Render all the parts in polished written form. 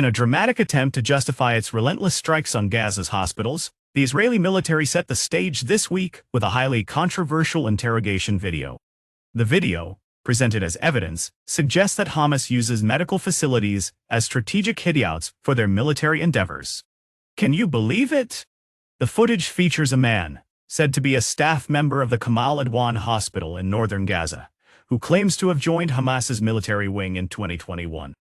In a dramatic attempt to justify its relentless strikes on Gaza's hospitals, the Israeli military set the stage this week with a highly controversial interrogation video. The video, presented as evidence, suggests that Hamas uses medical facilities as strategic hideyouts for their military endeavors. Can you believe it? The footage features a man, said to be a staff member of the Kamal Adwan hospital in northern Gaza, who claims to have joined Hamas's military wing in 2021.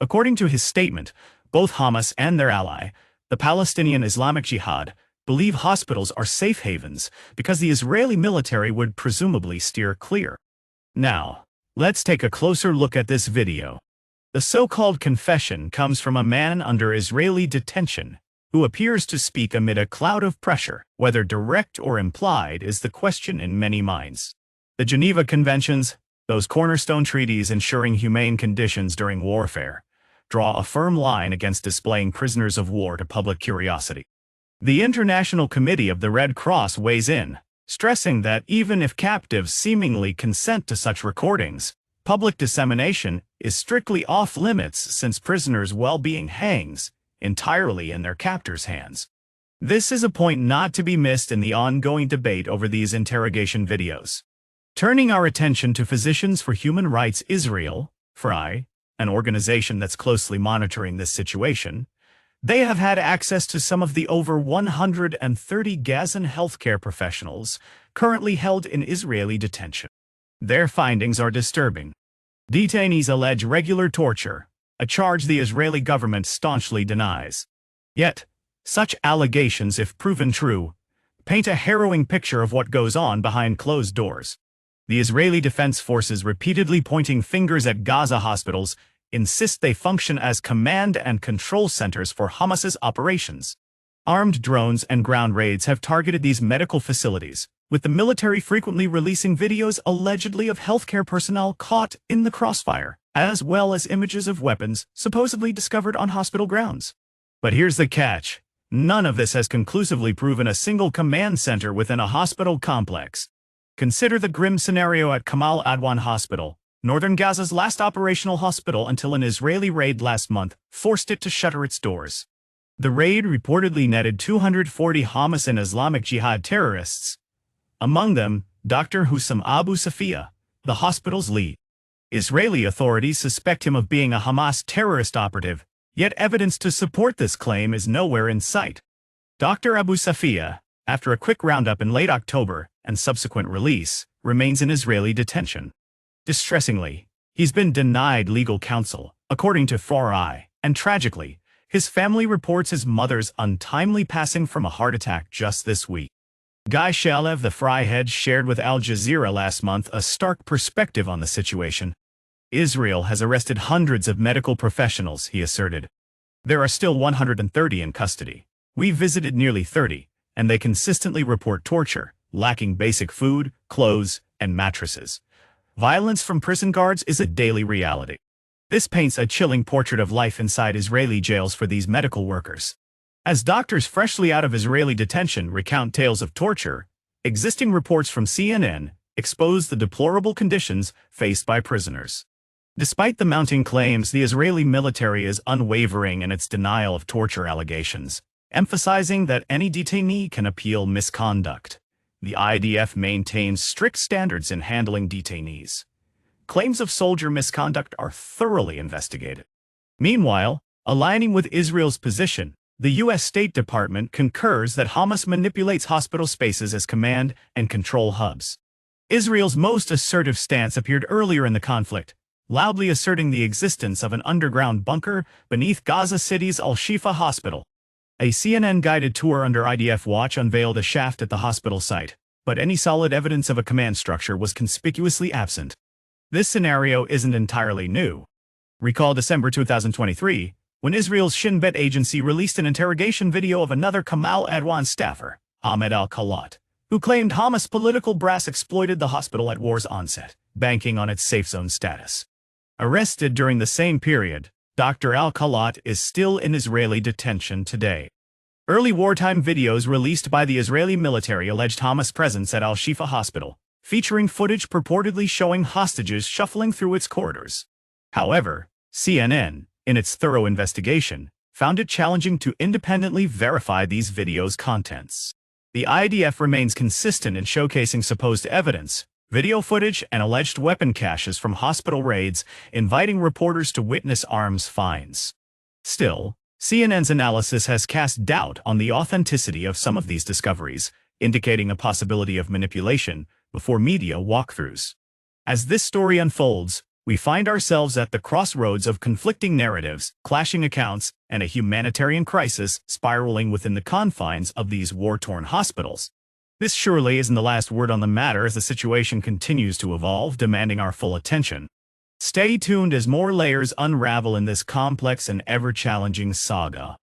According to his statement, both Hamas and their ally, the Palestinian Islamic Jihad, believe hospitals are safe havens because the Israeli military would presumably steer clear. Now, let's take a closer look at this video. The so-called confession comes from a man under Israeli detention who appears to speak amid a cloud of pressure. Whether direct or implied is the question in many minds. The Geneva Conventions, those cornerstone treaties ensuring humane conditions during warfare, draw a firm line against displaying prisoners of war to public curiosity. The International Committee of the Red Cross weighs in, stressing that even if captives seemingly consent to such recordings, public dissemination is strictly off-limits since prisoners' well-being hangs entirely in their captors' hands. This is a point not to be missed in the ongoing debate over these interrogation videos. Turning our attention to Physicians for Human Rights Israel, FRI, an organization that's closely monitoring this situation, they have had access to some of the over 130 Gazan healthcare professionals currently held in Israeli detention. Their findings are disturbing. Detainees allege regular torture, a charge the Israeli government staunchly denies. Yet, such allegations, if proven true, paint a harrowing picture of what goes on behind closed doors. The Israeli Defense Forces, repeatedly pointing fingers at Gaza hospitals, insist they function as command and control centers for Hamas's operations. Armed drones and ground raids have targeted these medical facilities, with the military frequently releasing videos allegedly of healthcare personnel caught in the crossfire, as well as images of weapons supposedly discovered on hospital grounds. But here's the catch. None of this has conclusively proven a single command center within a hospital complex. Consider the grim scenario at Kamal Adwan Hospital, northern Gaza's last operational hospital until an Israeli raid last month forced it to shutter its doors. The raid reportedly netted 240 Hamas and Islamic Jihad terrorists, among them Dr. Hussam Abu Safia, the hospital's lead. Israeli authorities suspect him of being a Hamas terrorist operative, yet evidence to support this claim is nowhere in sight. Dr. Abu Safia, after a quick roundup in late October and subsequent release, remains in Israeli detention. Distressingly, he's been denied legal counsel, according to FRI, and tragically, his family reports his mother's untimely passing from a heart attack just this week. Guy Shalev, the FRI head, shared with Al Jazeera last month a stark perspective on the situation. Israel has arrested hundreds of medical professionals, he asserted. There are still 130 in custody. We visited nearly 30, and they consistently report torture, lacking basic food, clothes, and mattresses. Violence from prison guards is a daily reality. This paints a chilling portrait of life inside Israeli jails for these medical workers. As doctors freshly out of Israeli detention recount tales of torture, existing reports from CNN expose the deplorable conditions faced by prisoners. Despite the mounting claims, the Israeli military is unwavering in its denial of torture allegations, emphasizing that any detainee can appeal misconduct. The IDF maintains strict standards in handling detainees. Claims of soldier misconduct are thoroughly investigated. Meanwhile, aligning with Israel's position, the U.S. State Department concurs that Hamas manipulates hospital spaces as command and control hubs. Israel's most assertive stance appeared earlier in the conflict, loudly asserting the existence of an underground bunker beneath Gaza City's Al-Shifa hospital. A CNN-guided tour under IDF watch unveiled a shaft at the hospital site, but any solid evidence of a command structure was conspicuously absent. This scenario isn't entirely new. Recall December 2023, when Israel's Shin Bet agency released an interrogation video of another Kamal Adwan staffer, Ahmed al-Khalat, who claimed Hamas political brass exploited the hospital at war's onset, banking on its safe zone status. Arrested during the same period, Dr. al-Khalat is still in Israeli detention today. Early wartime videos released by the Israeli military alleged Hamas presence at Al-Shifa hospital, featuring footage purportedly showing hostages shuffling through its corridors. However, CNN, in its thorough investigation, found it challenging to independently verify these videos' contents. The IDF remains consistent in showcasing supposed evidence, video footage, and alleged weapon caches from hospital raids, inviting reporters to witness arms finds. Still, CNN's analysis has cast doubt on the authenticity of some of these discoveries, indicating a possibility of manipulation before media walkthroughs. As this story unfolds, we find ourselves at the crossroads of conflicting narratives, clashing accounts, and a humanitarian crisis spiraling within the confines of these war-torn hospitals. This surely isn't the last word on the matter as the situation continues to evolve, demanding our full attention. Stay tuned as more layers unravel in this complex and ever-challenging saga.